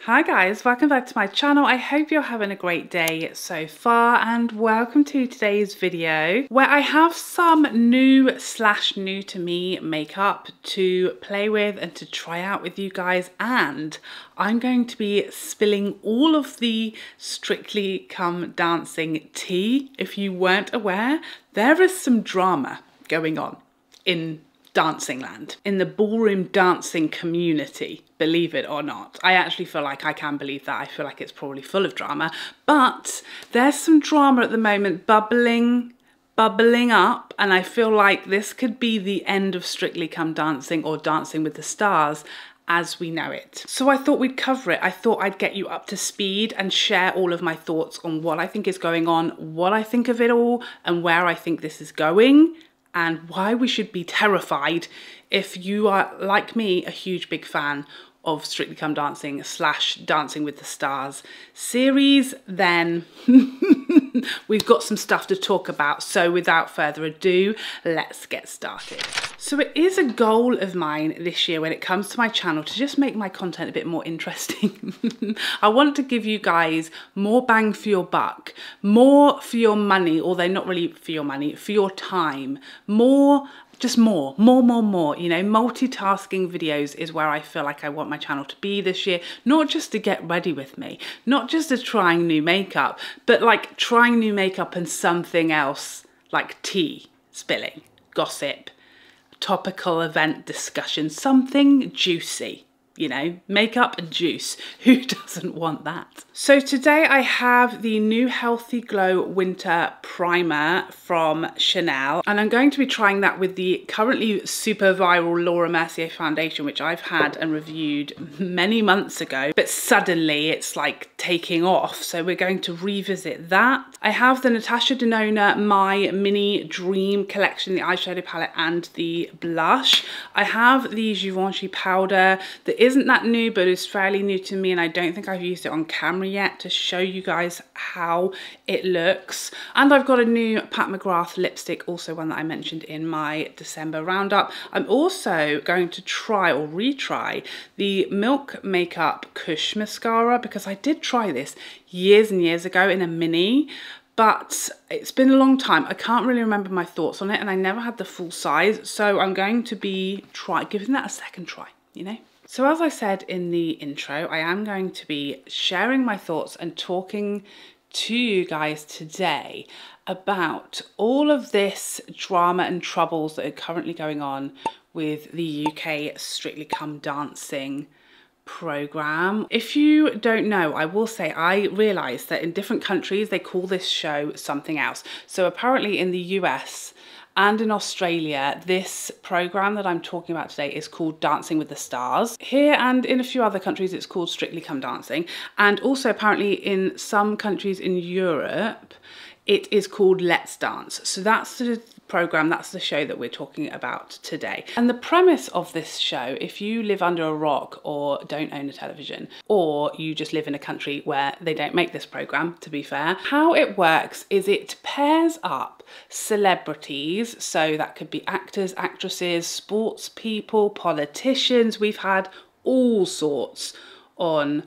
Hi guys, welcome back to my channel. I hope you're having a great day so far and welcome to today's video where I have some new to me makeup to play with and to try out with you guys, and I'm going to be spilling all of the Strictly Come Dancing tea. If you weren't aware, there is some drama going on in dancing land, in the ballroom dancing community, believe it or not. I actually feel like I can believe that. I feel like it's probably full of drama, but there's some drama at the moment bubbling up, and I feel like this could be the end of Strictly Come Dancing or Dancing with the Stars as we know it. So I thought we'd cover it. I thought I'd get you up to speed and share all of my thoughts on what I think is going on, what I think of it all, and where I think this is going, and why we should be terrified if you are, like me, a huge big fan of Strictly Come Dancing / Dancing with the Stars series. Then we've got some stuff to talk about. So without further ado, let's get started. So it is a goal of mine this year when it comes to my channel to just make my content a bit more interesting. I want to give you guys more bang for your buck, more for your money, although not really for your money, for your time, more, you know, multitasking videos is where I feel like I want my channel to be this year, not just to get ready with me, not just to trying new makeup, but like trying new makeup and something else like tea, spilling, gossip, topical event discussion, something juicy, you know, makeup and juice. Who doesn't want that? So today I have the new Healthy Glow Winter Primer from Chanel, and I'm going to be trying that with the currently super viral Laura Mercier foundation, which I've had and reviewed many months ago, but suddenly it's like taking off. So we're going to revisit that. I have the Natasha Denona My Dream collection, the eyeshadow palette and the blush. I have the Givenchy powder that isn't that new, but it's fairly new to me, and I don't think I've used it on camera yet to show you guys how it looks. And I've got a new Pat McGrath lipstick, also one that I mentioned in my December roundup. I'm also going to try or retry the Milk Makeup Kush mascara, because I did try this years and years ago in a mini, but it's been a long time. I can't really remember my thoughts on it, and I never had the full size, so I'm going to be giving that a second try, you know. So as I said in the intro, I am going to be sharing my thoughts and talking to you guys today about all of this drama and troubles that are currently going on with the UK Strictly Come Dancing program. If you don't know, I will say I realized that in different countries they call this show something else. So apparently in the US and in Australia, this program that I'm talking about today is called Dancing with the Stars. Here and in a few other countries, it's called Strictly Come Dancing. And also apparently in some countries in Europe, it is called Let's Dance. So that's the program, that's the show that we're talking about today. And the premise of this show, if you live under a rock or don't own a television, or you just live in a country where they don't make this program, to be fair, how it works is it pairs up celebrities, so that could be actors, actresses, sports people, politicians. We've had all sorts on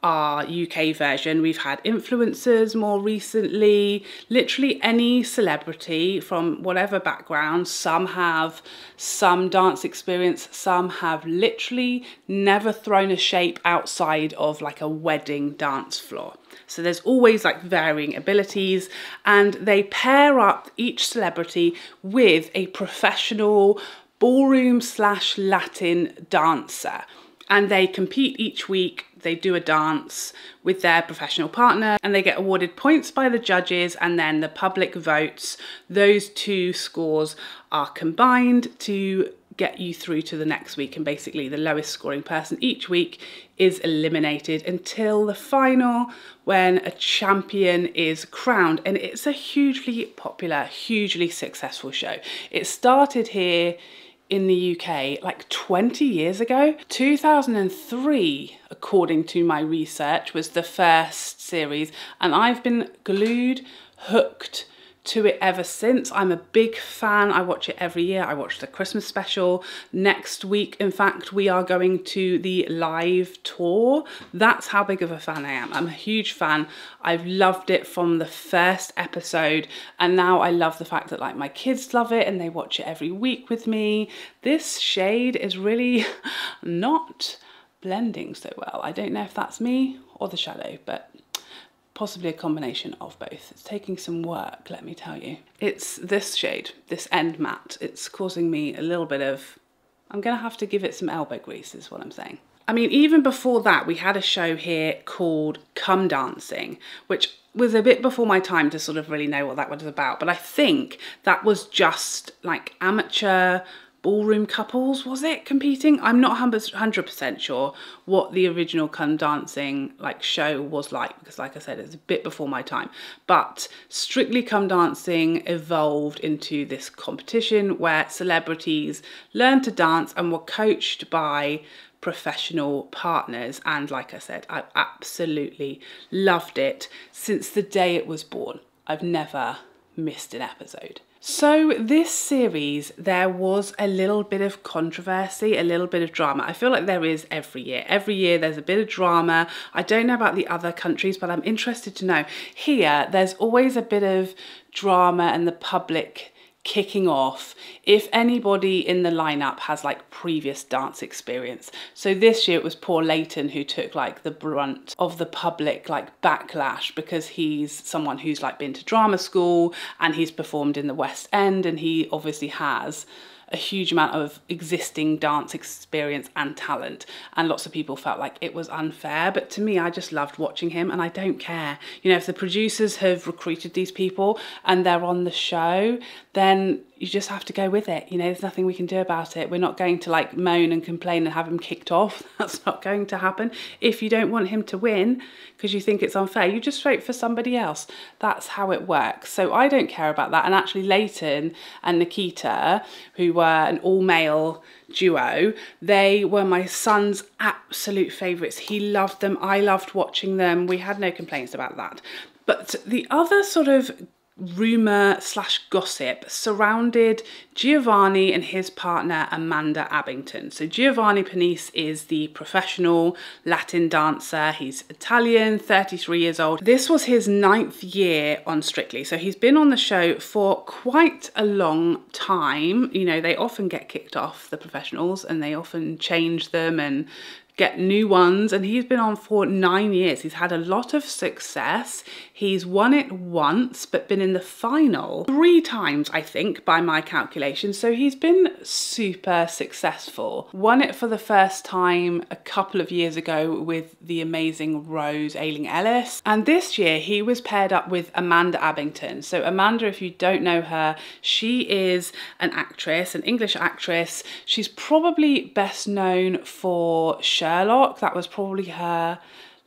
our UK version. We've had influencers more recently, literally any celebrity from whatever background. Some have some dance experience, some have literally never thrown a shape outside of like a wedding dance floor. So there's always like varying abilities, and they pair up each celebrity with a professional ballroom / Latin dancer, and they compete each week. They do a dance with their professional partner and they get awarded points by the judges, and then the public votes. Those two scores are combined to get you through to the next week, and basically the lowest scoring person each week is eliminated until the final, when a champion is crowned. And it's a hugely popular, hugely successful show. It started here in the UK like 20 years ago. 2003, according to my research, was the first series, and I've been glued, hooked to it ever since. I'm a big fan. I watch it every year. I watch the Christmas special. Next week, in fact, we are going to the live tour. That's how big of a fan I am. I'm a huge fan. I've loved it from the first episode, and now I love the fact that like my kids love it and they watch it every week with me. This shade is really not blending so well. I don't know if that's me or the shadow, but possibly a combination of both. It's taking some work, let me tell you. It's this shade, this end matte. It's causing me a little bit of, I'm gonna have to give it some elbow grease is what I'm saying. I mean, even before that, we had a show here called Come Dancing, which was a bit before my time to sort of really know what that was about. But I think that was just like amateur ballroom couples, was it, competing? I'm not 100% sure what the original Come Dancing like show was like, because like I said, it's a bit before my time. But Strictly Come Dancing evolved into this competition where celebrities learned to dance and were coached by professional partners. And like I said, I absolutely loved it since the day it was born. I've never missed an episode. So this series, there was a little bit of controversy, a little bit of drama. I feel like there is every year. Every year there's a bit of drama. I don't know about the other countries, but I'm interested to know. Here, there's always a bit of drama and the public kicking off if anybody in the lineup has like previous dance experience. So this year it was poor Leighton who took like the brunt of the public like backlash, because he's someone who's like been to drama school and he's performed in the West End, and he obviously has a huge amount of existing dance experience and talent, and lots of people felt like it was unfair. But to me, I just loved watching him, and I don't care. You know, if the producers have recruited these people and they're on the show, then you just have to go with it. You know, there's nothing we can do about it. We're not going to like moan and complain and have him kicked off. That's not going to happen. If you don't want him to win because you think it's unfair, you just vote for somebody else. That's how it works. So I don't care about that. And actually Leighton and Nikita, who were an all-male duo, they were my son's absolute favourites. He loved them. I loved watching them. We had no complaints about that. But the other sort of rumour / gossip surrounded Giovanni and his partner Amanda Abington. So Giovanni Panisse is the professional Latin dancer. He's Italian, 33 years old. This was his 9th year on Strictly. So he's been on the show for quite a long time. You know, they often get kicked off, the professionals, and they often change them and get new ones, and he's been on for 9 years. He's had a lot of success. He's won it once, but been in the final 3 times, I think, by my calculation. So he's been super successful. Won it for the first time a couple of years ago with the amazing Rose Ayling-Ellis. And this year he was paired up with Amanda Abington. So Amanda, if you don't know her, she is an actress, an English actress. She's probably best known for Sherlock. That was probably her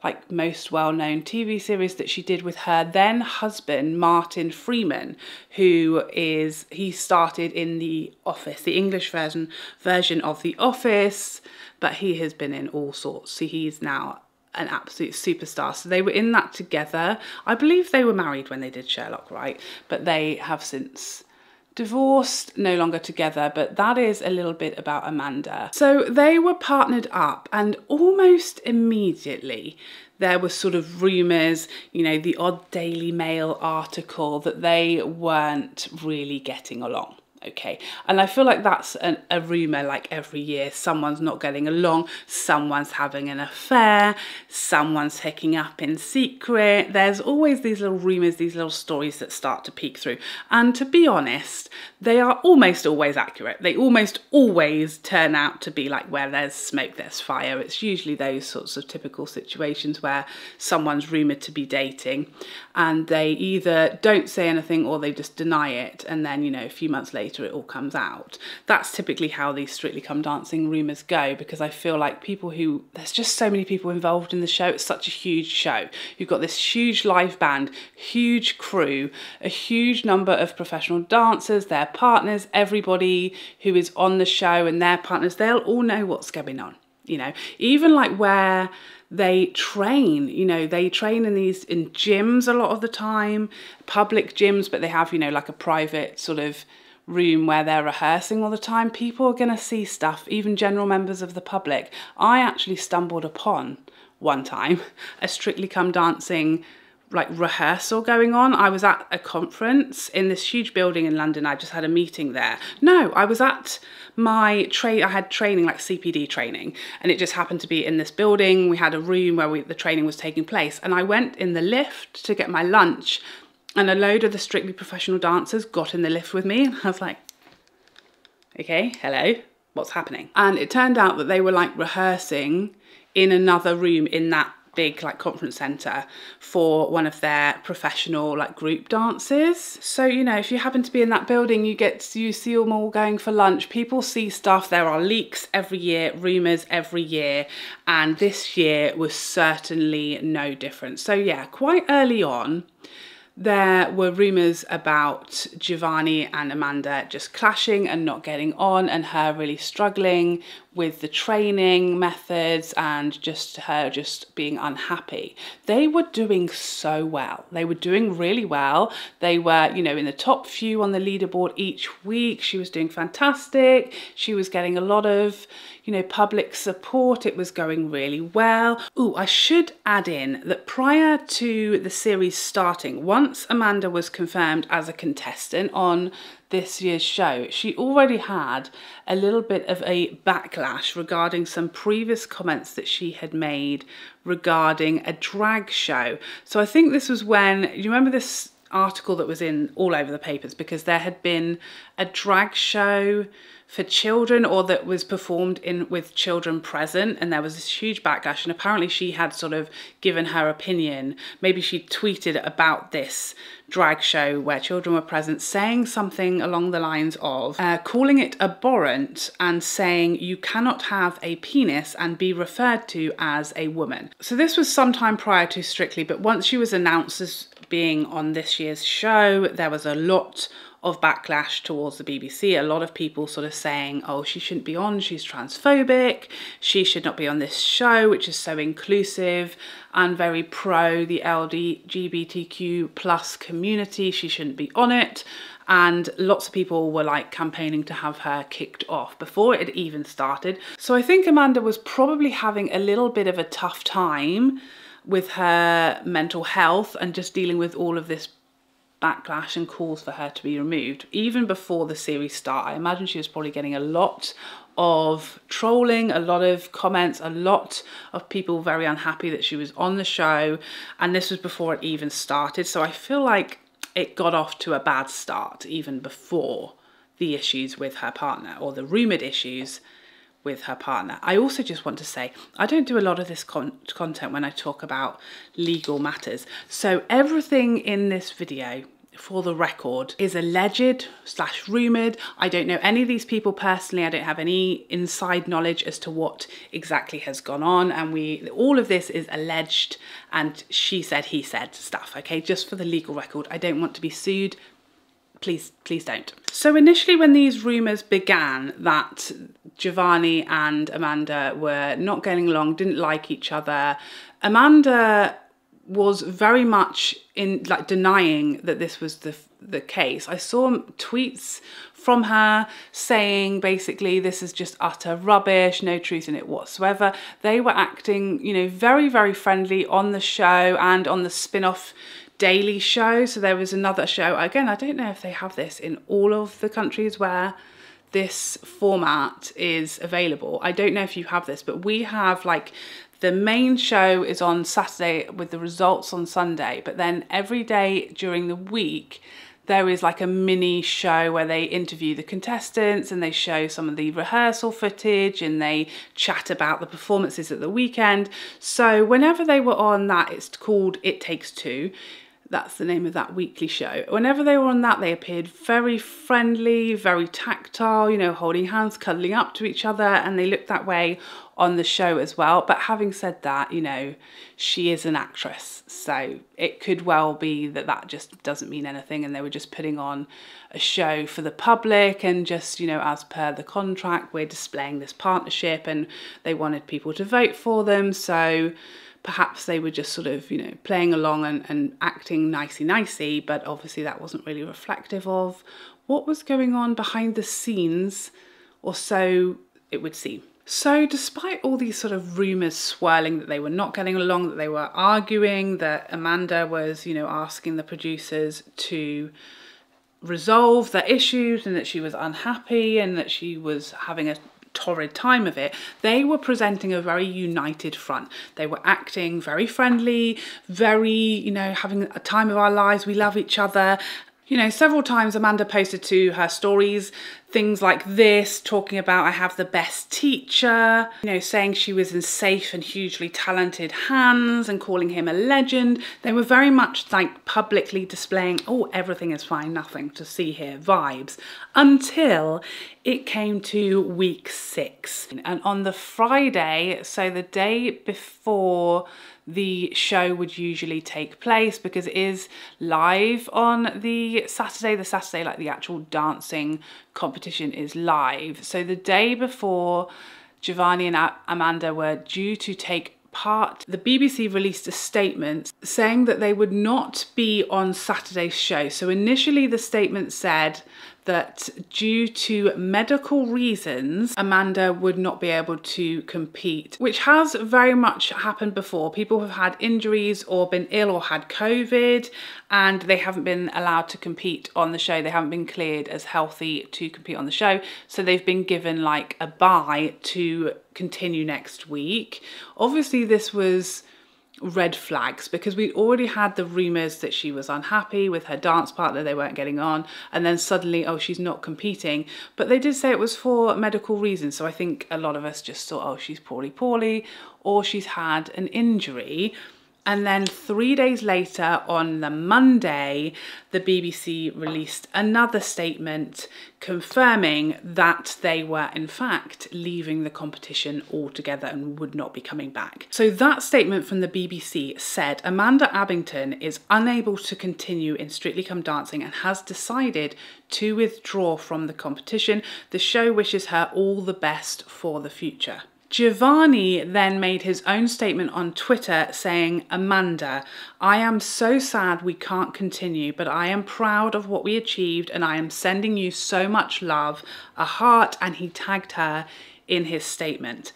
like most well-known TV series that she did with her then husband Martin Freeman, he started in The Office, the English version of The Office, but he has been in all sorts. So he's now an absolute superstar. So they were in that together. I believe they were married when they did Sherlock, right? But they have since divorced, no longer together, but that is a little bit about Amanda. So they were partnered up, and almost immediately there was sort of rumours, you know, the odd Daily Mail article that they weren't really getting along. Okay, and I feel like that's a rumour like every year. Someone's not getting along, someone's having an affair, someone's hooking up in secret. There's always these little rumours, these little stories that start to peek through. And to be honest, they are almost always accurate. They almost always turn out to be like, where there's smoke, there's fire. It's usually those sorts of typical situations where someone's rumoured to be dating and they either don't say anything or they just deny it. And then, you know, a few months later, it all comes out. That's typically how these Strictly Come Dancing rumours go, because I feel like there's just so many people involved in the show. It's such a huge show. You've got this huge live band, huge crew, a huge number of professional dancers, their partners, everybody who is on the show and their partners, they'll all know what's going on. you know, even like where they train, you know, they train in gyms a lot of the time, public gyms, but they have, you know, like a private sort of room where they're rehearsing all the time. People are going to see stuff, even general members of the public. I actually stumbled upon one time a Strictly Come Dancing like rehearsal going on. I was at a conference in this huge building in London. I just had a meeting there. No, I was at my I had training, like CPD training, and it just happened to be in this building. We had a room where the training was taking place, and I went in the lift to get my lunch, and a load of the Strictly Professional dancers got in the lift with me, and I was like, okay, hello, what's happening? And it turned out that they were like rehearsing in another room in that big like conference center for one of their professional like group dances. So, you know, if you happen to be in that building, you see them all going for lunch. People see stuff. There are leaks every year, rumors every year, and this year was certainly no different. So yeah, quite early on, there were rumours about Giovanni and Amanda just clashing and not getting on, and her really struggling with the training methods and just her just being unhappy. They were doing so well. They were doing really well. They were, you know, in the top few on the leaderboard each week. She was doing fantastic. She was getting a lot of, you know, public support. It was going really well. Ooh, I should add in that prior to the series starting, once Amanda was confirmed as a contestant on this year's show, she already had a little bit of a backlash regarding some previous comments that she had made regarding a drag show. So I think this was when, you remember this article that was in all over the papers, because there had been a drag show for children, or that was performed with children present, and there was this huge backlash, and apparently she had sort of given her opinion. Maybe she tweeted about this drag show where children were present, saying something along the lines of calling it abhorrent and saying you cannot have a penis and be referred to as a woman. So this was sometime prior to Strictly, but once she was announced as being on this year's show, there was a lot of backlash towards the BBC. A lot of people sort of saying, oh, she shouldn't be on, she's transphobic, she should not be on this show, which is so inclusive and very pro the LGBTQ plus community, she shouldn't be on it. And lots of people were like campaigning to have her kicked off before it even started. So I think Amanda was probably having a little bit of a tough time with her mental health and just dealing with all of this backlash and calls for her to be removed. Even before the series start, I imagine she was probably getting a lot of trolling, a lot of comments, a lot of people very unhappy that she was on the show, and this was before it even started. So I feel like it got off to a bad start even before the issues with her partner, or the rumoured issues with her partner. I also just want to say, I don't do a lot of this content when I talk about legal matters. So everything in this video, for the record, is alleged / rumoured. I don't know any of these people personally. I don't have any inside knowledge as to what exactly has gone on. And all of this is alleged and she said, he said stuff, okay? Just for the legal record. I don't want to be sued. Please don't. So initially when these rumours began that Giovanni and Amanda were not getting along, didn't like each other, Amanda was very much in like denying that this was the case. I saw tweets from her saying basically this is just utter rubbish, no truth in it whatsoever. They were acting, you know, very, very friendly on the show and on the spin-off daily show. So there was another show, again, I don't know if they have this in all of the countries where this format is available. I don't know if you have this, but we have like the main show is on Saturday with the results on Sunday, but then every day during the week there is like a mini show where they interview the contestants and they show some of the rehearsal footage and they chat about the performances at the weekend. So whenever they were on that, it's called It Takes Two. That's the name of that weekly show. Whenever they were on that, they appeared very friendly, very tactile, you know, holding hands, cuddling up to each other, and they looked that way on the show as well. But having said that, you know, she is an actress, so it could well be that that just doesn't mean anything and they were just putting on a show for the public and just, you know, as per the contract, we're displaying this partnership and they wanted people to vote for them, so perhaps they were just sort of, you know, playing along and acting nicey-nicey, but obviously that wasn't really reflective of what was going on behind the scenes, or so it would seem. So despite all these sort of rumours swirling that they were not getting along, that they were arguing, that Amanda was, you know, asking the producers to resolve their issues and that she was unhappy and that she was having a torrid time of it, they were presenting a very united front. They were acting very friendly, very, you know, having a time of our lives, we love each other. You know, several times Amanda posted to her stories things like this, talking about I have the best teacher, you know, saying she was in safe and hugely talented hands and calling him a legend. They were very much like publicly displaying, oh, everything is fine, nothing to see here vibes, until it came to week 6. And on the Friday, so the day before the show would usually take place, because it is live on the Saturday like the actual dancing competition is live. So the day before Giovanni and Amanda were due to take part, the BBC released a statement saying that they would not be on Saturday's show. So initially the statement said that due to medical reasons, Amanda would not be able to compete, which has very much happened before. People have had injuries or been ill or had COVID and they haven't been allowed to compete on the show. They haven't been cleared as healthy to compete on the show. So they've been given like a bye to continue next week. Obviously this was red flags because we'd already had the rumours that she was unhappy with her dance partner, they weren't getting on, and then suddenly, oh, she's not competing. But they did say it was for medical reasons, so I think a lot of us just thought, oh, she's poorly, or she's had an injury. And then 3 days later, on the Monday, the BBC released another statement confirming that they were in fact leaving the competition altogether and would not be coming back. So that statement from the BBC said Amanda Abbington is unable to continue in Strictly Come Dancing and has decided to withdraw from the competition. The show wishes her all the best for the future. Giovanni then made his own statement on Twitter saying, Amanda, I am so sad we can't continue, but I am proud of what we achieved and I am sending you so much love, a heart, and he tagged her in his statement.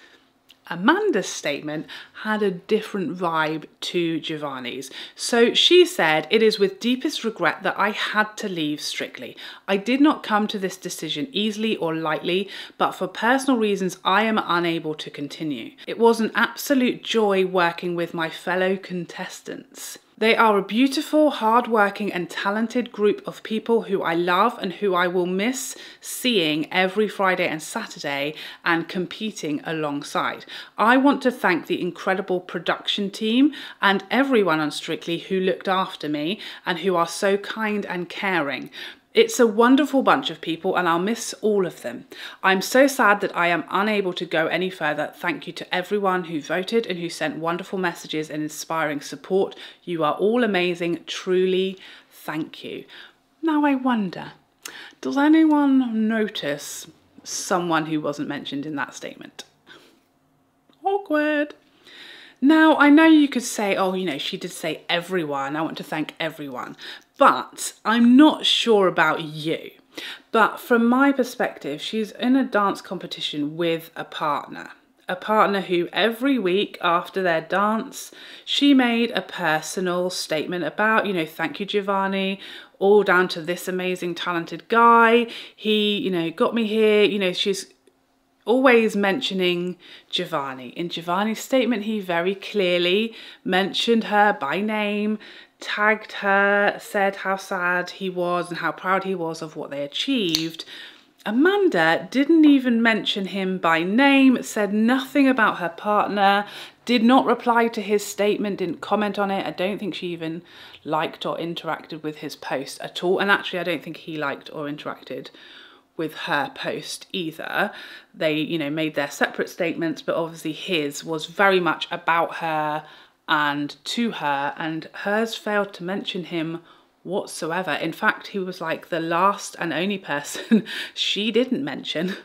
Amanda's statement had a different vibe to Giovanni's. So she said, it is with deepest regret that I had to leave Strictly. I did not come to this decision easily or lightly, but for personal reasons, I am unable to continue. It was an absolute joy working with my fellow contestants. They are a beautiful, hardworking and talented group of people who I love and who I will miss seeing every Friday and Saturday and competing alongside. I want to thank the incredible production team and everyone on Strictly who looked after me and who are so kind and caring. It's a wonderful bunch of people and I'll miss all of them. I'm so sad that I am unable to go any further. Thank you to everyone who voted and who sent wonderful messages and inspiring support. You are all amazing. Truly, thank you. Now I wonder, does anyone notice someone who wasn't mentioned in that statement? Awkward. Now, I know you could say, oh, you know, she did say everyone. I want to thank everyone. But I'm not sure about you. But from my perspective, she's in a dance competition with a partner who every week after their dance, she made a personal statement about, you know, thank you, Giovanni, all down to this amazing, talented guy. He, you know, got me here. You know, she's always mentioning Giovanni. In Giovanni's statement, he very clearly mentioned her by name, tagged her, said how sad he was and how proud he was of what they achieved. Amanda didn't even mention him by name, said nothing about her partner, did not reply to his statement, didn't comment on it. I don't think she even liked or interacted with his post at all. And actually, I don't think he liked or interacted with her post either. They, you know, made their separate statements, but obviously his was very much about her and to her, and hers failed to mention him whatsoever. In fact, he was like the last and only person she didn't mention.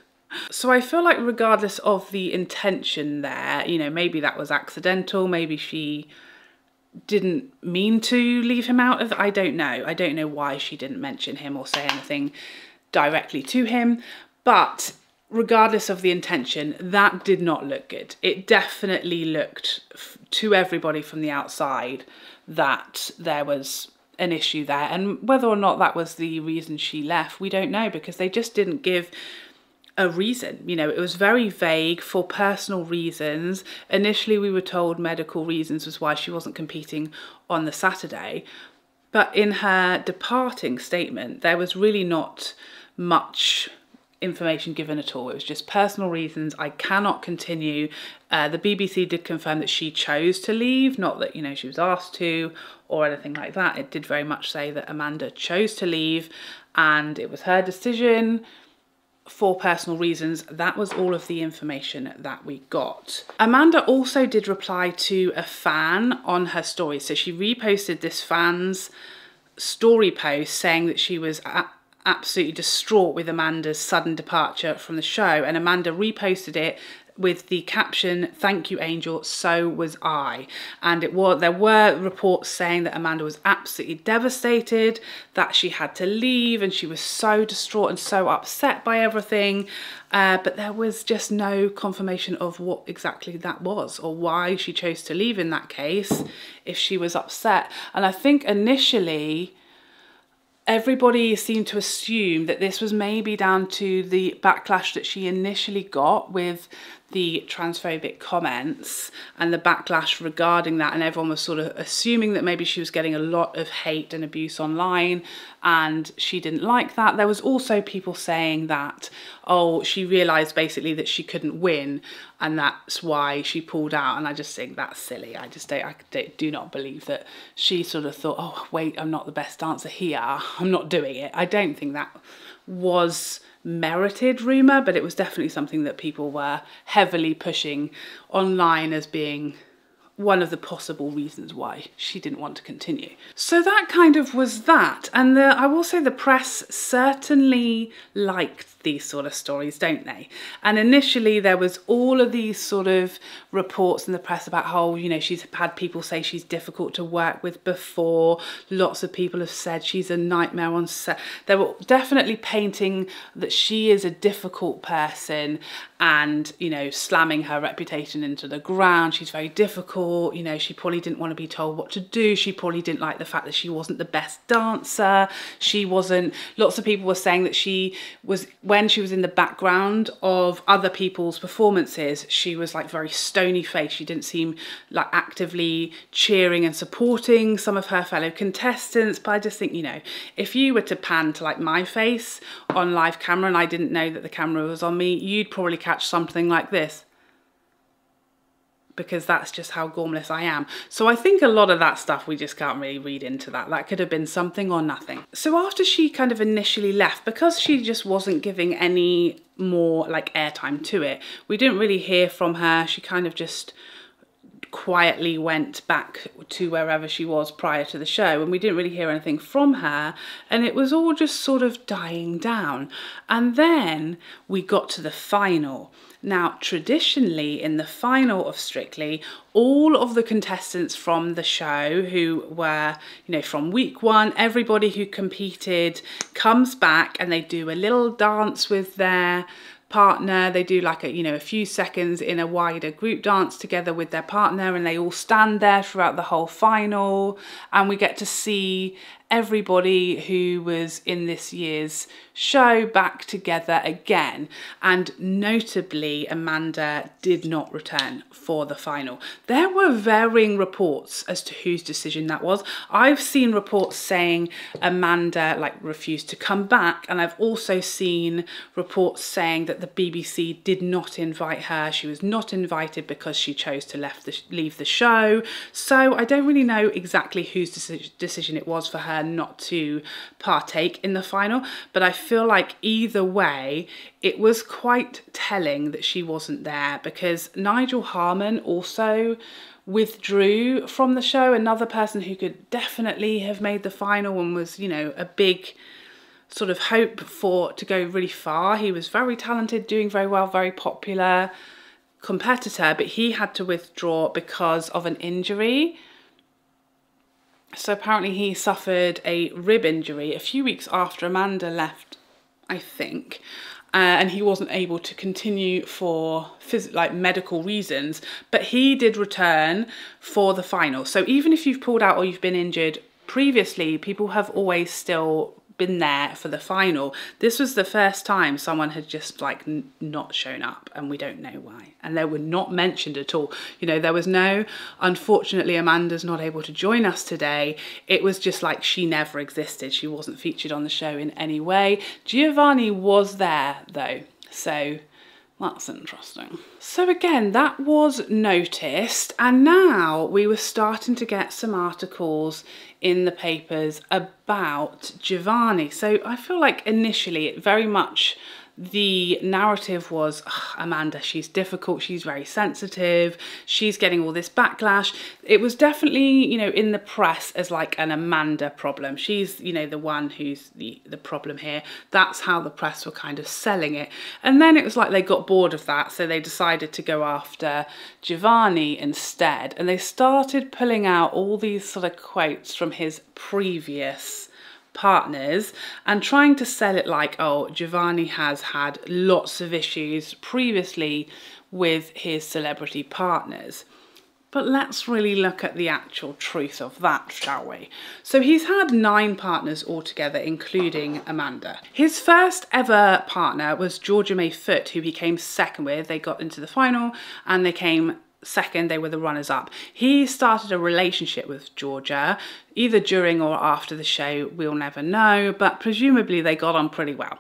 So I feel like regardless of the intention there, you know, maybe that was accidental, maybe she didn't mean to leave him out of, I don't know. I don't know why she didn't mention him or say anything directly to him, but regardless of the intention, that did not look good. It definitely looked to everybody from the outside that there was an issue there, and whether or not that was the reason she left, we don't know, because they just didn't give a reason. You know, it was very vague, for personal reasons. Initially we were told medical reasons was why she wasn't competing on the Saturday, but in her departing statement there was really not much information given at all. It was just personal reasons, I cannot continue. The BBC did confirm that she chose to leave, not that, you know, she was asked to or anything like that. It did very much say that Amanda chose to leave and it was her decision for personal reasons. That was all of the information that we got. Amanda also did reply to a fan on her story. So she reposted this fan's story post saying that she was absolutely distraught with Amanda's sudden departure from the show, and Amanda reposted it with the caption, "Thank you, Angel, so was I." And there were reports saying that Amanda was absolutely devastated, that she had to leave, and she was so distraught and so upset by everything. But there was just no confirmation of what exactly that was, or why she chose to leave in that case if she was upset. And I think initially everybody seemed to assume that this was maybe down to the backlash that she initially got with the transphobic comments and the backlash regarding that, and everyone was sort of assuming that maybe she was getting a lot of hate and abuse online and she didn't like that. There was also people saying that, oh, she realised basically that she couldn't win and that's why she pulled out, and I just think that's silly. I do not believe that she sort of thought, oh wait, I'm not the best dancer here, I'm not doing it. I don't think that was merited rumour, but it was definitely something that people were heavily pushing online as being one of the possible reasons why she didn't want to continue. So that kind of was that. And I will say the press certainly liked these sort of stories, don't they? And initially there was all of these sort of reports in the press about how, you know, she's had people say she's difficult to work with before. Lots of people have said she's a nightmare on set. They were definitely painting that she is a difficult person and, you know, slamming her reputation into the ground. She's very difficult, you know, she probably didn't want to be told what to do. She probably didn't like the fact that she wasn't the best dancer. She wasn't, lots of people were saying that she was, when she was in the background of other people's performances, she was like very stony faced. She didn't seem like actively cheering and supporting some of her fellow contestants. But I just think, you know, if you were to pan to like my face on live camera and I didn't know that the camera was on me, you'd probably catch something like this, because that's just how gormless I am. So I think a lot of that stuff we just can't really read into that. That could have been something or nothing. So after she kind of initially left, because she just wasn't giving any more like airtime to it, we didn't really hear from her. She kind of just quietly went back to wherever she was prior to the show, and we didn't really hear anything from her, and it was all just sort of dying down. And then we got to the final. Now, traditionally in the final of Strictly, all of the contestants from the show who were, you know, from week one, everybody who competed comes back and they do a little dance with their partner. They do like a, you know, a few seconds in a wider group dance together with their partner, and they all stand there throughout the whole final, and we get to see everybody who was in this year's show back together again, and notably Amanda did not return for the final. There were varying reports as to whose decision that was. I've seen reports saying Amanda like refused to come back, and I've also seen reports saying that the BBC did not invite her. She was not invited because she chose to leave the show. So I don't really know exactly whose decision it was for her not to partake in the final, but I feel like either way it was quite telling that she wasn't there, because Nigel Harman also withdrew from the show, another person who could definitely have made the final and was, you know, a big sort of hope to go really far. He was very talented, doing very well, very popular competitor, but he had to withdraw because of an injury. So apparently he suffered a rib injury a few weeks after Amanda left, I think, and he wasn't able to continue for medical reasons, but he did return for the final. So even if you've pulled out or you've been injured previously, people have always still been there for the final. This was the first time someone had just like not shown up, and we don't know why, and they were not mentioned at all. You know, there was no, unfortunately Amanda's not able to join us today. It was just like she never existed. She wasn't featured on the show in any way. Giovanni was there though, so that's interesting. So again, that was noticed, and now we were starting to get some articles in the papers about Giovanni. So I feel like initially it very much, the narrative was, Amanda, she's difficult, she's very sensitive, she's getting all this backlash. It was definitely, you know, in the press as like an Amanda problem. She's, you know, the one who's the problem here. That's how the press were kind of selling it. And then it was like they got bored of that, so they decided to go after Giovanni instead. And they started pulling out all these sort of quotes from his previous partners and trying to sell it like, oh, Giovanni has had lots of issues previously with his celebrity partners. But let's really look at the actual truth of that, shall we? So he's had 9 partners altogether, including Amanda. His first ever partner was Georgia May Foote, who he came second with. They got into the final and they came second. They were the runners-up. He started a relationship with Georgia, either during or after the show, we'll never know, but presumably they got on pretty well,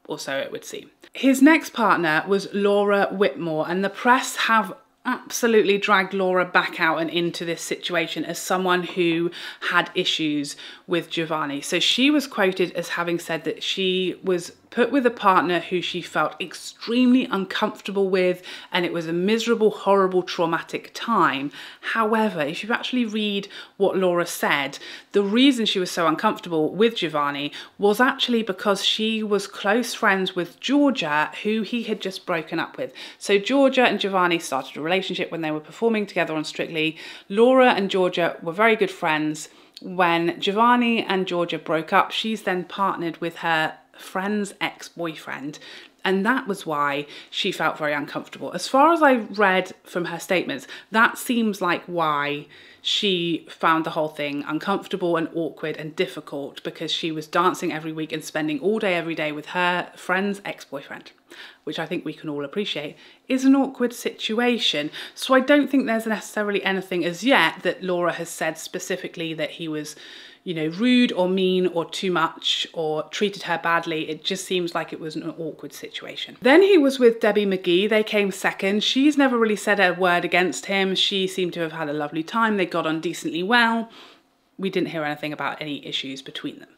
or so it would seem. His next partner was Laura Whitmore, and the press have absolutely dragged Laura back out and into this situation as someone who had issues with Giovanni. So she was quoted as having said that she was put with a partner who she felt extremely uncomfortable with, and it was a miserable, horrible, traumatic time. However, if you actually read what Laura said, the reason she was so uncomfortable with Giovanni was actually because she was close friends with Georgia, who he had just broken up with. So Georgia and Giovanni started a relationship when they were performing together on Strictly. Laura and Georgia were very good friends. When Giovanni and Georgia broke up, she's then partnered with her friend's ex-boyfriend, and that was why she felt very uncomfortable. As far as I read from her statements, that seems like why she found the whole thing uncomfortable and awkward and difficult, because she was dancing every week and spending all day every day with her friend's ex-boyfriend, which I think we can all appreciate is an awkward situation. So I don't think there's necessarily anything as yet that Laura has said specifically that he was, you know, rude or mean or too much or treated her badly. It just seems like it was an awkward situation. Then he was with Debbie McGee. They came second. She's never really said a word against him. She seemed to have had a lovely time. They got on decently well. We didn't hear anything about any issues between them.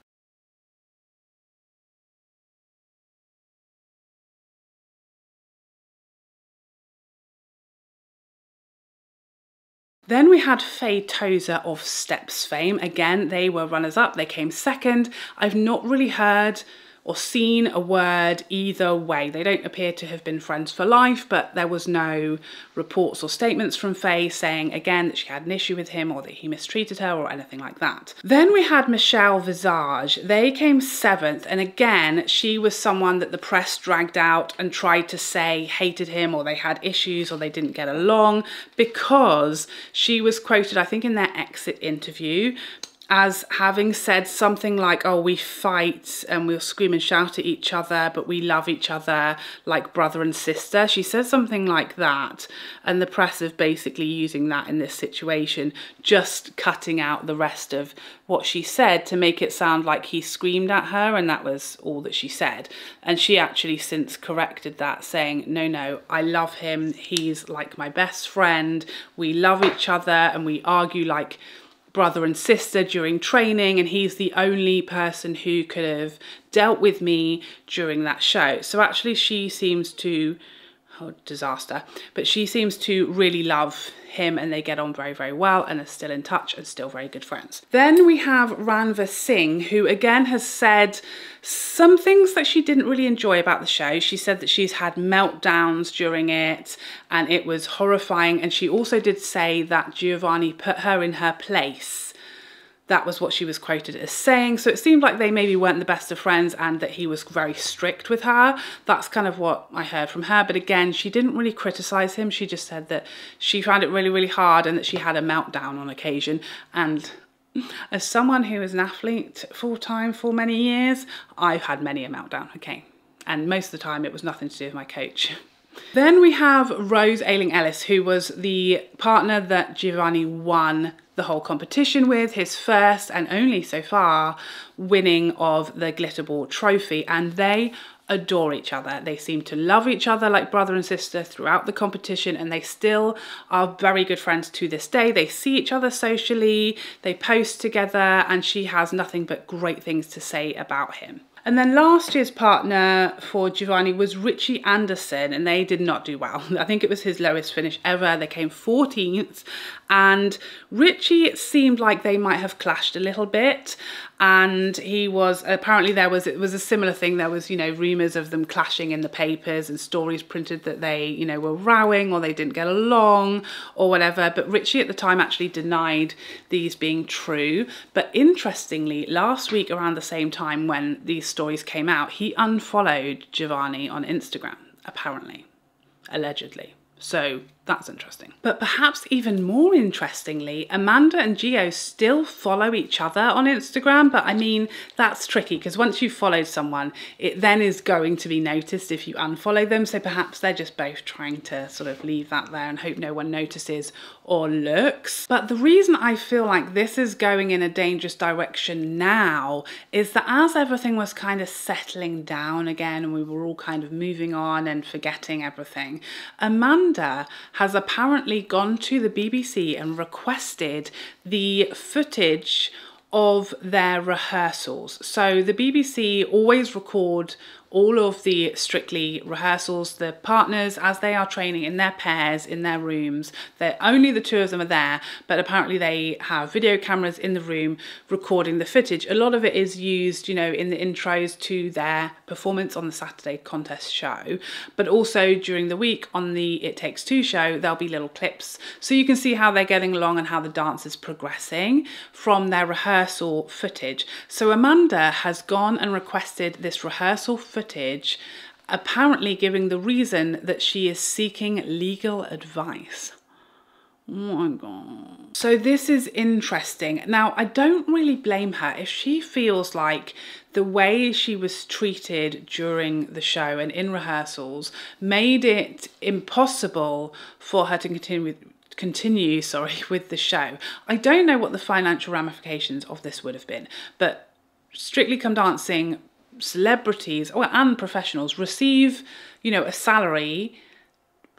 Then we had Faye Tozer of Steps fame. Again, they were runners-up. They came second. I've not really heard or seen a word either way. They don't appear to have been friends for life, but there was no reports or statements from Faye saying, again, that she had an issue with him or that he mistreated her or anything like that. Then we had Michelle Visage. They came 7th, and again, she was someone that the press dragged out and tried to say hated him or they had issues or they didn't get along, because she was quoted, I think in their exit interview, as having said something like, oh, we fight and we'll scream and shout at each other, but we love each other like brother and sister. She says something like that, and the press is basically using that in this situation, just cutting out the rest of what she said to make it sound like he screamed at her, and that was all that she said. And she actually since corrected that, saying, no, I love him, he's like my best friend, we love each other and we argue like brother and sister during training, and he's the only person who could have dealt with me during that show. So actually she seems to, oh, disaster, but she seems to really love him, and they get on very, very well and are still in touch and still very good friends. Then we have Ranveer Singh, who again has said some things that she didn't really enjoy about the show. She said that she's had meltdowns during it and it was horrifying, and she also did say that Giovanni put her in her place. That was what she was quoted as saying. So it seemed like they maybe weren't the best of friends and that he was very strict with her. That's kind of what I heard from her. But again, she didn't really criticize him. She just said that she found it really, really hard and that she had a meltdown on occasion. And as someone who is an athlete full-time for many years, I've had many a meltdown, okay? And most of the time it was nothing to do with my coach. Then we have Rose Ayling-Ellis, who was the partner that Giovanni won the whole competition with, his first and only so far winning of the Glitter Ball trophy, and they adore each other. They seem to love each other like brother and sister throughout the competition, and they still are very good friends to this day. They see each other socially, they post together, and she has nothing but great things to say about him. And then last year's partner for Giovanni was Richie Anderson, and they did not do well. I think it was his lowest finish ever. They came 14th, and Richie, it seemed like they might have clashed a little bit, and he was, apparently it was a similar thing. There was, you know, rumours of them clashing in the papers and stories printed that they, you know, were rowing or they didn't get along or whatever. But Richie at the time actually denied these being true. But interestingly, last week around the same time when these stories came out, he unfollowed Giovanni on Instagram, apparently, allegedly. So that's interesting. But perhaps even more interestingly, Amanda and Gio still follow each other on Instagram. But I mean, that's tricky because once you've followed someone, it then is going to be noticed if you unfollow them. So perhaps they're just both trying to sort of leave that there and hope no one notices or looks. But the reason I feel like this is going in a dangerous direction now is that as everything was kind of settling down again and we were all kind of moving on and forgetting everything, Amanda has apparently gone to the BBC and requested the footage of their rehearsals. So the BBC always record all of the Strictly rehearsals, the partners as they are training in their pairs, in their rooms. They're only the two of them are there, but apparently they have video cameras in the room recording the footage. A lot of it is used, you know, in the intros to their performance on the Saturday contest show, but also during the week on the It Takes Two show, there'll be little clips. So you can see how they're getting along and how the dance is progressing from their rehearsal footage. So Amanda has gone and requested this rehearsal footage, apparently giving the reason that she is seeking legal advice. Oh my God. So this is interesting. Now, I don't really blame her if she feels like the way she was treated during the show and in rehearsals made it impossible for her to continue with the show. I don't know what the financial ramifications of this would have been, but Strictly Come Dancing celebrities and professionals receive, you know, a salary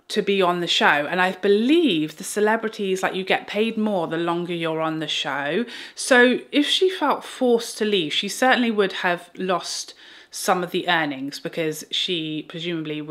to be on the show, and I believe the celebrities, like, you get paid more the longer you're on the show. So if she felt forced to leave, she certainly would have lost some of the earnings, because she presumably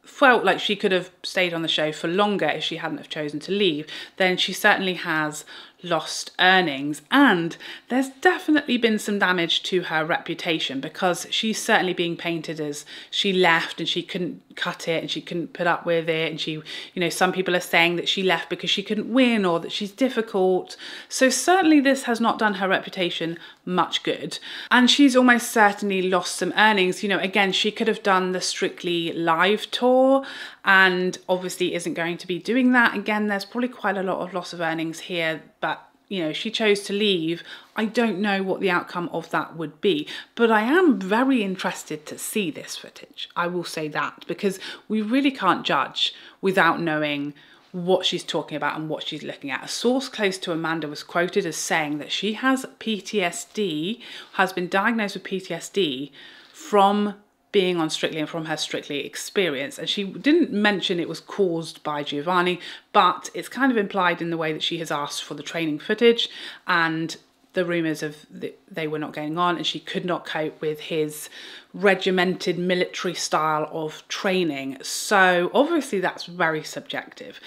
felt like she could have stayed on the show for longer if she hadn't have chosen to leave. Then she certainly has lost earnings, and there's definitely been some damage to her reputation, because she's certainly being painted as she left and she couldn't cut it and she couldn't put up with it, and she, you know, some people are saying that she left because she couldn't win or that she's difficult. So certainly this has not done her reputation much good, and she's almost certainly lost some earnings. You know, again, she could have done the Strictly Live tour and obviously isn't going to be doing that again. There's probably quite a lot of loss of earnings here, but you know, she chose to leave, I don't know what the outcome of that would be. But I am very interested to see this footage. I will say that, because we really can't judge without knowing what she's talking about and what she's looking at. A source close to Amanda was quoted as saying that she has PTSD, has been diagnosed with PTSD from being on Strictly and from her Strictly experience. And she didn't mention it was caused by Giovanni, but it's kind of implied in the way that she has asked for the training footage and the rumours of they were not going on, and she could not cope with his regimented military style of training. So obviously that's very subjective.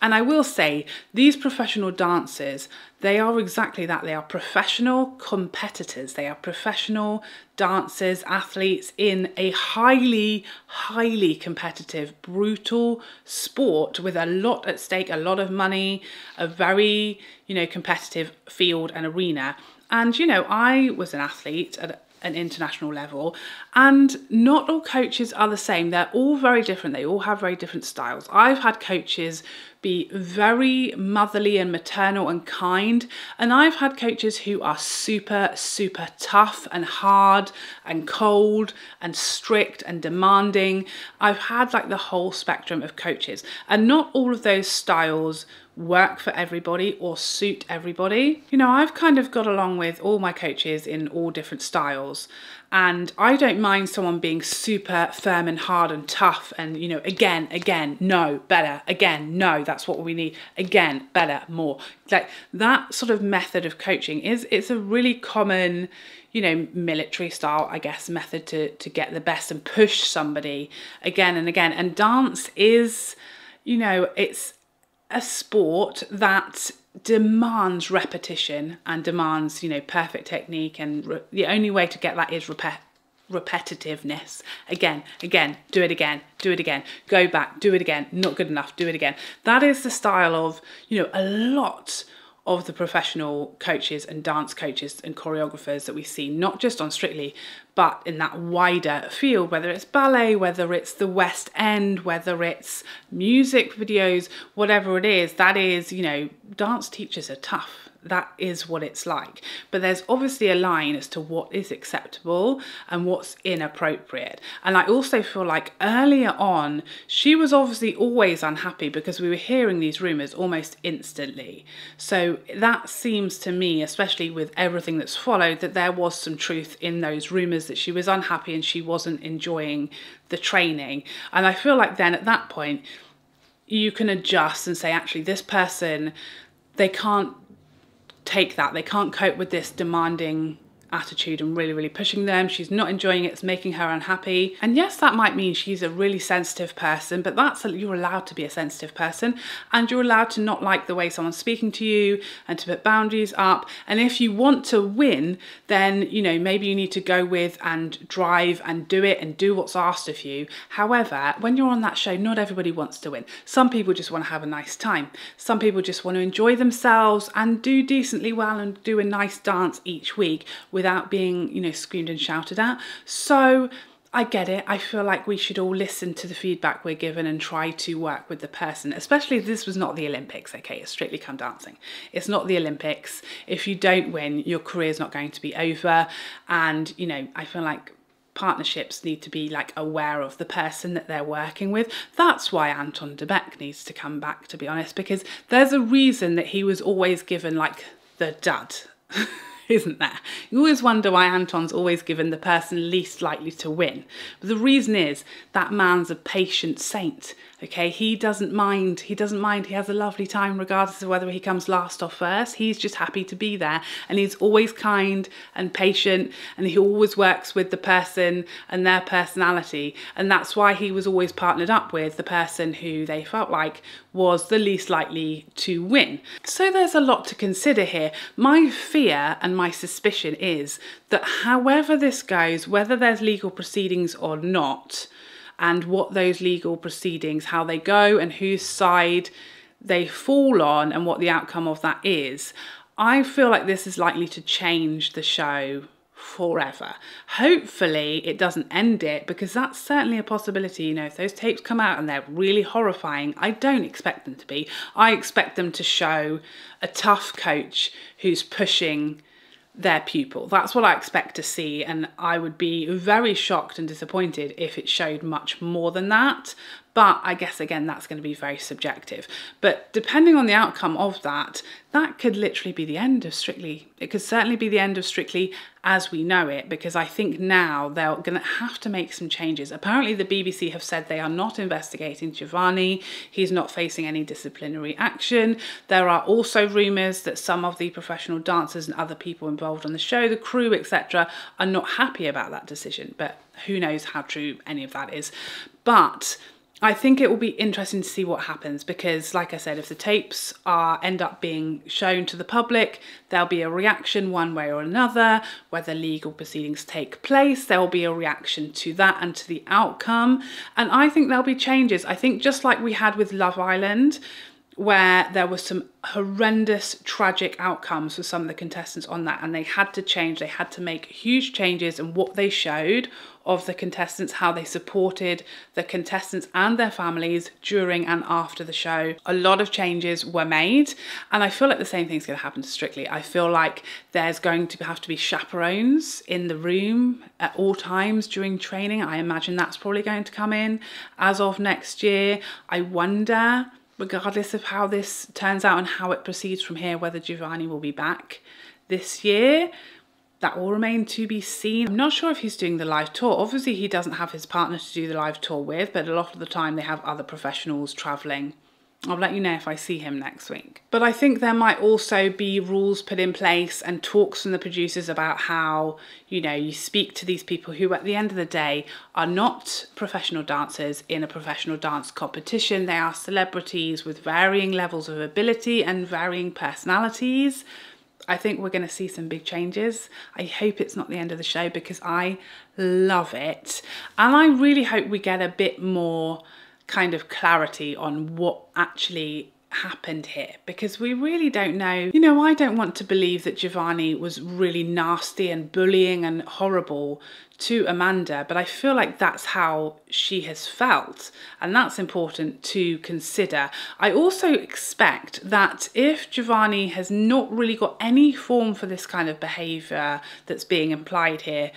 And I will say, these professional dancers, they are exactly that. They are professional competitors. They are professional dancers, athletes in a highly, highly competitive, brutal sport with a lot at stake, a lot of money, a very, you know, competitive field and arena. And, you know, I was an athlete at an international level, and not all coaches are the same. They're all very different. They all have very different styles. I've had coaches be very motherly and maternal and kind, and I've had coaches who are super, super tough and hard and cold and strict and demanding. I've had like the whole spectrum of coaches, and not all of those styles work for everybody or suit everybody. You know, I've kind of got along with all my coaches in all different styles, and I don't mind someone being super firm and hard and tough and, you know, again, no, better, again, no, that's what we need, again, better, more. Like that sort of method of coaching it's a really common, you know, military style, I guess, method to get the best and push somebody again and again. And dance is, you know, it's a sport that demands repetition and demands, you know, perfect technique, and the only way to get that is repetitiveness. Again, do it again, go back, do it again, not good enough, do it again. That is the style of, you know, a lot of the professional coaches and dance coaches and choreographers that we see, not just on Strictly, but in that wider field, whether it's ballet, whether it's the West End, whether it's music videos, whatever it is, that is, you know, dance teachers are tough. That is what it's like. But there's obviously a line as to what is acceptable and what's inappropriate. And I also feel like earlier on, she was obviously always unhappy because we were hearing these rumours almost instantly. So that seems to me, especially with everything that's followed, that there was some truth in those rumours that she was unhappy and she wasn't enjoying the training. And I feel like then at that point, you can adjust and say, actually, this person, they can't take that, they can't cope with this demanding attitude and really pushing them. She's not enjoying it, it's making her unhappy. And yes, that might mean she's a really sensitive person, but you're allowed to be a sensitive person, and you're allowed to not like the way someone's speaking to you and to put boundaries up. And if you want to win, then, you know, maybe you need to go with and drive and do it and do what's asked of you. However, when you're on that show, not everybody wants to win. Some people just want to have a nice time. Some people just want to enjoy themselves and do decently well and do a nice dance each week without being, you know, screamed and shouted at. So I get it. I feel like we should all listen to the feedback we're given and try to work with the person, especially if this was not the Olympics, okay? It's Strictly Come Dancing. It's not the Olympics. If you don't win, your career's not going to be over. And, you know, I feel like partnerships need to be like aware of the person that they're working with. That's why Anton de Beck needs to come back, to be honest, because there's a reason that he was always given like the dud. Isn't there? You always wonder why Anton's always given the person least likely to win. But the reason is that man's a patient saint, okay? He doesn't mind. He has a lovely time regardless of whether he comes last or first. He's just happy to be there, and he's always kind and patient, and he always works with the person and their personality. And that's why he was always partnered up with the person who they felt like was the least likely to win. So there's a lot to consider here. My fear and my suspicion is that however this goes, whether there's legal proceedings or not, and what those legal proceedings, how they go and whose side they fall on and what the outcome of that is, I feel like this is likely to change the show forever. Hopefully it doesn't end it, because that's certainly a possibility. You know, if those tapes come out and they're really horrifying, I don't expect them to be. I expect them to show a tough coach who's pushing their pupil. That's what I expect to see, and I would be very shocked and disappointed if it showed much more than that. But I guess, again, that's going to be very subjective. But depending on the outcome of that, that could literally be the end of Strictly. It could certainly be the end of Strictly as we know it, because I think now they're going to have to make some changes. Apparently the BBC have said they are not investigating Giovanni. He's not facing any disciplinary action. There are also rumours that some of the professional dancers and other people involved on the show, the crew, etc., are not happy about that decision. But who knows how true any of that is. But I think it will be interesting to see what happens, because, like I said, if the tapes end up being shown to the public, there'll be a reaction one way or another. Whether legal proceedings take place, there will be a reaction to that and to the outcome. And I think there'll be changes. I think just like we had with Love Island, where there was some horrendous, tragic outcomes for some of the contestants on that, and they had to change, they had to make huge changes in what they showed of the contestants, how they supported the contestants and their families during and after the show. A lot of changes were made, and I feel like the same thing's going to happen to Strictly. I feel like there's going to have to be chaperones in the room at all times during training. I imagine that's probably going to come in as of next year. I wonder, regardless of how this turns out and how it proceeds from here, whether Giovanni will be back this year. That will remain to be seen. I'm not sure if he's doing the live tour. Obviously he doesn't have his partner to do the live tour with, but a lot of the time they have other professionals traveling. I'll let you know if I see him next week. But I think there might also be rules put in place and talks from the producers about how, you know, you speak to these people who at the end of the day are not professional dancers in a professional dance competition. They are celebrities with varying levels of ability and varying personalities. I think we're going to see some big changes. I hope it's not the end of the show, because I love it. And I really hope we get a bit more kind of clarity on what actually happened here, because we really don't know. You know, I don't want to believe that Giovanni was really nasty and bullying and horrible to Amanda, but I feel like that's how she has felt, and that's important to consider. I also expect that if Giovanni has not really got any form for this kind of behaviour that's being implied here,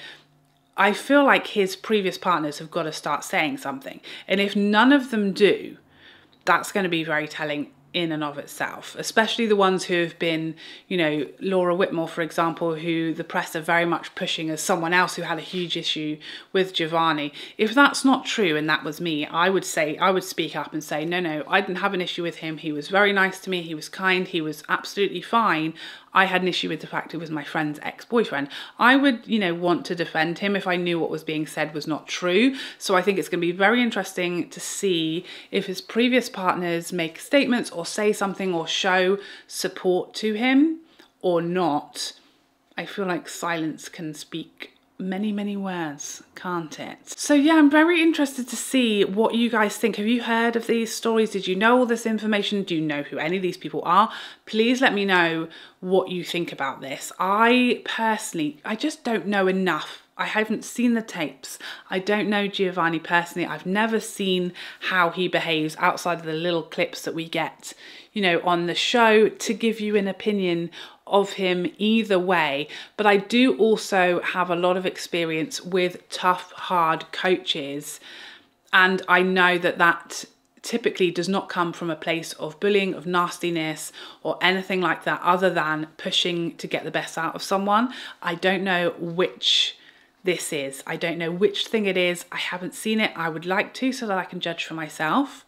I feel like his previous partners have got to start saying something. And if none of them do, that's going to be very telling in and of itself, especially the ones who have been, you know, Laura Whitmore, for example, who the press are very much pushing as someone else who had a huge issue with Giovanni. If that's not true and that was me, I would speak up and say, no, I didn't have an issue with him. He was very nice to me. He was kind. He was absolutely fine. I had an issue with the fact it was my friend's ex-boyfriend. I would, you know, want to defend him if I knew what was being said was not true. So I think it's going to be very interesting to see if his previous partners make statements or say something or show support to him or not. I feel like silence can speak many words, can't it? So yeah, I'm very interested to see what you guys think. Have you heard of these stories? Did you know all this information? Do you know who any of these people are? Please let me know what you think about this. I personally just don't know enough. I haven't seen the tapes. I don't know Giovanni personally. I've never seen how he behaves outside of the little clips that we get, you know, on the show to give you an opinion of him either way. But I do also have a lot of experience with tough, hard coaches. And I know that that typically does not come from a place of bullying, of nastiness, or anything like that, other than pushing to get the best out of someone. I don't know which this is. I don't know which thing it is. I haven't seen it. I would like to, so that I can judge for myself.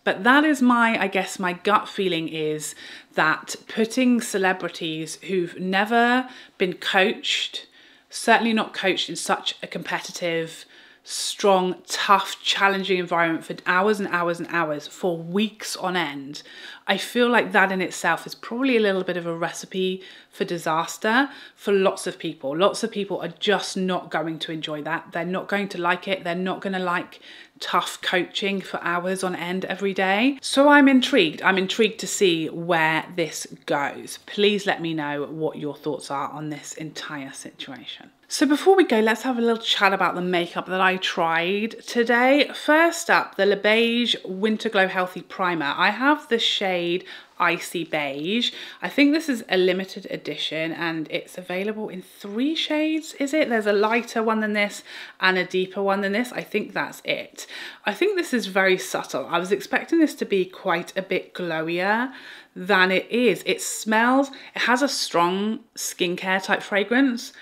But that is I guess my gut feeling is that putting celebrities who've never been coached, certainly not coached in such a competitive, strong, tough, challenging environment for hours and hours and hours, for weeks on end, I feel like that in itself is probably a little bit of a recipe for disaster for lots of people. Lots of people are just not going to enjoy that. They're not going to like it. They're not going to like tough coaching for hours on end every day. So I'm intrigued. I'm intrigued to see where this goes. Please let me know what your thoughts are on this entire situation. So before we go, let's have a little chat about the makeup that I tried today. First up, the Beige Winter Glow Healthy Primer. I have the shade Icy Beige. I think this is a limited edition and it's available in 3 shades, is it? There's a lighter one than this and a deeper one than this. I think that's it. I think this is very subtle. I was expecting this to be quite a bit glowier than it is. It smells, it has a strong skincare type fragrance,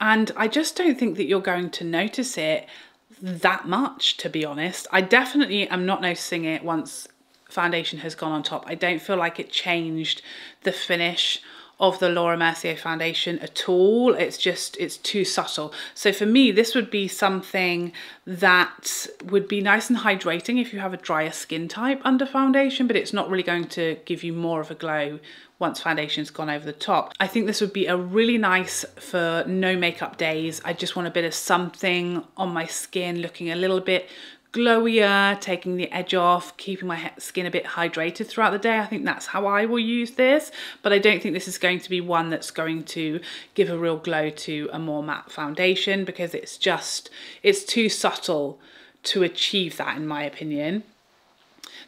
and I just don't think that you're going to notice it that much, to be honest. I definitely am not noticing it once foundation has gone on top. I don't feel like it changed the finish of the Laura Mercier foundation at all. It's just, it's too subtle. So for me, this would be something that would be nice and hydrating if you have a drier skin type under foundation, but it's not really going to give you more of a glow once foundation's gone over the top. I think this would be a really nice for no makeup days. I just want a bit of something on my skin looking a little bit glowier, taking the edge off, keeping my skin a bit hydrated throughout the day. I think that's how I will use this, but I don't think this is going to be one that's going to give a real glow to a more matte foundation, because it's too subtle to achieve that, in my opinion.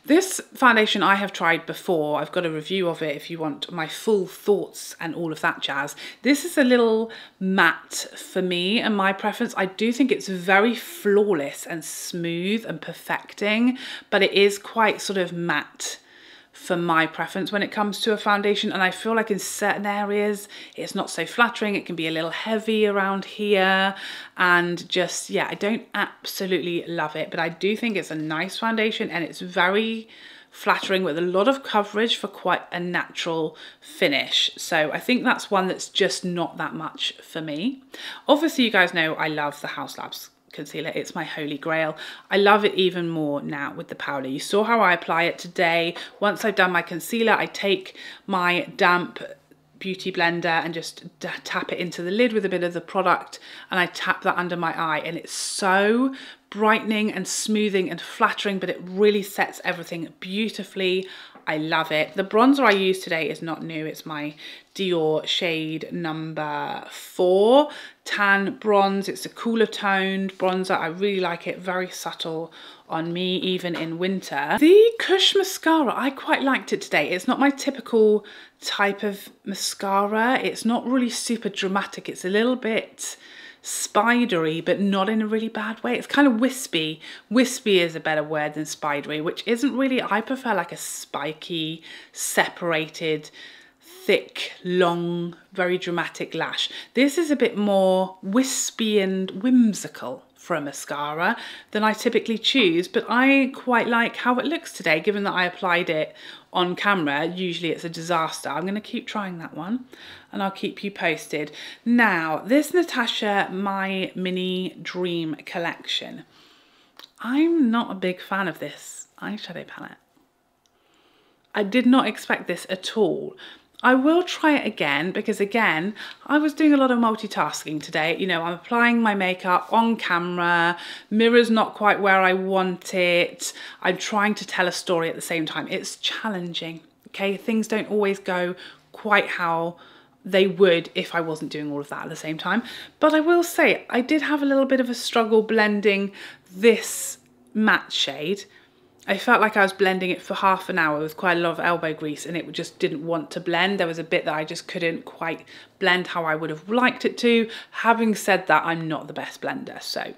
This foundation I have tried before. I've got a review of it if you want my full thoughts and all of that jazz. This is a little matte for me and my preference. I do think it's very flawless and smooth and perfecting, but it is quite sort of matte for my preference when it comes to a foundation, and I feel like in certain areas it's not so flattering. It can be a little heavy around here, and just, yeah, I don't absolutely love it, but I do think it's a nice foundation and it's very flattering with a lot of coverage for quite a natural finish. So I think that's one that's just not that much for me. Obviously, you guys know I love the Haus Labs concealer. It's my holy grail. I love it even more now with the powder. You saw how I apply it today. Once I've done my concealer, I take my damp beauty blender and just tap it into the lid with a bit of the product, and I tap that under my eye, and it's so brightening and smoothing and flattering, but it really sets everything beautifully. I love it. The bronzer I use today is not new. It's my Dior shade number 4 Tan Bronze. It's a cooler toned bronzer. I really like it. Very subtle on me, even in winter. The Kush mascara, I quite liked it today. It's not my typical type of mascara. It's not really super dramatic. It's a little bit spidery, but not in a really bad way. It's kind of wispy. Wispy is a better word than spidery, which isn't really, I prefer like a spiky, separated, thick, long, very dramatic lash. This is a bit more wispy and whimsical for a mascara than I typically choose, but I quite like how it looks today, given that I applied it on camera. Usually it's a disaster. I'm going to keep trying that one and I'll keep you posted. Now, this Natasha My Dream collection. I'm not a big fan of this eyeshadow palette. I did not expect this at all. I will try it again, because again, I was doing a lot of multitasking today. You know, I'm applying my makeup on camera, mirror's not quite where I want it. I'm trying to tell a story at the same time. It's challenging, okay? Things don't always go quite how they would if I wasn't doing all of that at the same time. But I will say, I did have a little bit of a struggle blending this matte shade. I felt like I was blending it for half an hour with quite a lot of elbow grease, and it just didn't want to blend. There was a bit that I just couldn't quite blend how I would have liked it to. Having said that, I'm not the best blender, so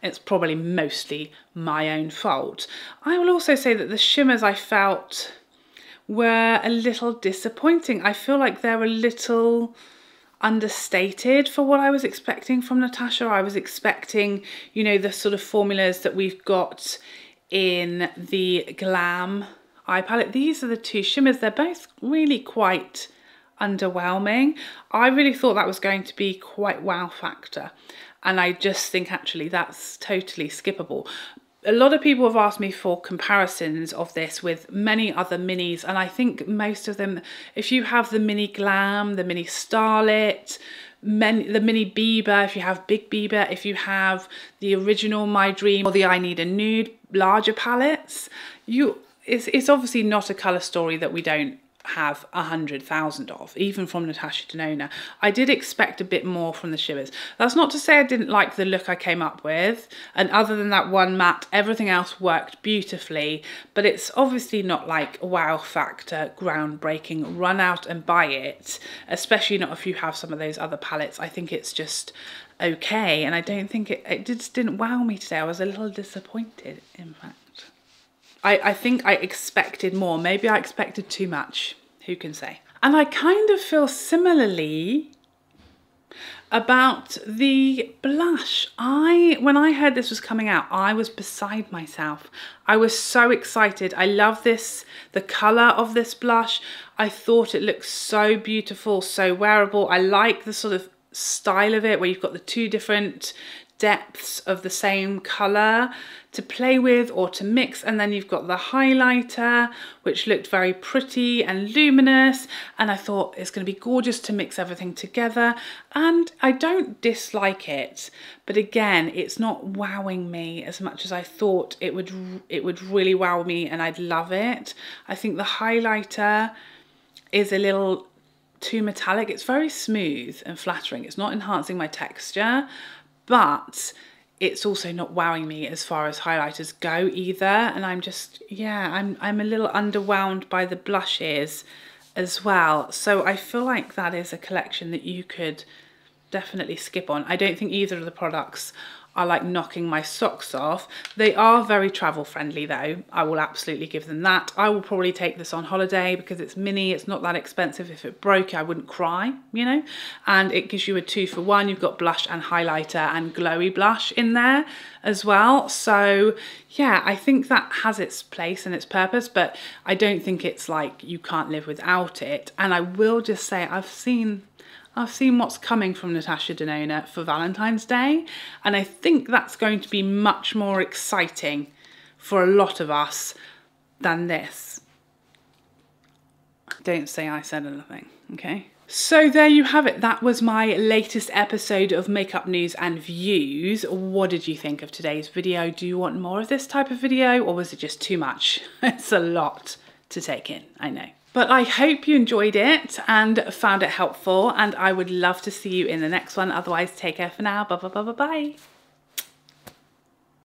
it's probably mostly my own fault. I will also say that the shimmers I felt were a little disappointing. I feel like they're a little understated for what I was expecting from Natasha. I was expecting, you know, the sort of formulas that we've got in the Glam eye palette. These are the two shimmers. They're both really quite underwhelming. I really thought that was going to be quite wow factor, and I just think actually that's totally skippable. A lot of people have asked me for comparisons of this with many other minis, and I think most of them, if you have the mini Glam, the mini Starlet, the mini Bieber, if you have Big Bieber, if you have the original My Dream or the I Need a Nude larger palettes, it's obviously not a colour story that we don't have 100,000 of, even from Natasha Denona. I did expect a bit more from the shimmers. That's not to say I didn't like the look I came up with, and other than that one matte, everything else worked beautifully, but it's obviously not like wow factor, groundbreaking, run out and buy it, especially not if you have some of those other palettes. I think it's just okay, and I don't think it just didn't wow me today. I was a little disappointed, in fact. I think I expected more. Maybe I expected too much. Who can say? And I kind of feel similarly about the blush. When I heard this was coming out, I was beside myself. I was so excited. I love this, the colour of this blush. I thought it looked so beautiful, so wearable. I like the sort of style of it where you've got the two different depths of the same colour to play with or to mix, and then you've got the highlighter which looked very pretty and luminous, and I thought it's going to be gorgeous to mix everything together, and I don't dislike it, but again it's not wowing me as much as I thought it would really wow me and I'd love it. I think the highlighter is a little too metallic. It's very smooth and flattering. It's not enhancing my texture, but it's also not wowing me as far as highlighters go either. And I'm just, yeah, I'm a little underwhelmed by the blushes as well. So I feel like that is a collection that you could definitely skip on. I don't think either of the products are like knocking my socks off. They are very travel friendly though. I will absolutely give them that. I will probably take this on holiday because it's mini, it's not that expensive. If it broke, I wouldn't cry, you know? And it gives you a 2-for-1. You've got blush and highlighter and glowy blush in there as well. So yeah, I think that has its place and its purpose, but I don't think it's like you can't live without it. And I will just say, I've seen what's coming from Natasha Denona for Valentine's Day, and I think that's going to be much more exciting for a lot of us than this. Don't say I said anything, okay? So there you have it. That was my latest episode of Makeup News and Views. What did you think of today's video? Do you want more of this type of video, or was it just too much? It's a lot to take in, I know. But I hope you enjoyed it and found it helpful, and I would love to see you in the next one. Otherwise, take care for now. Bye.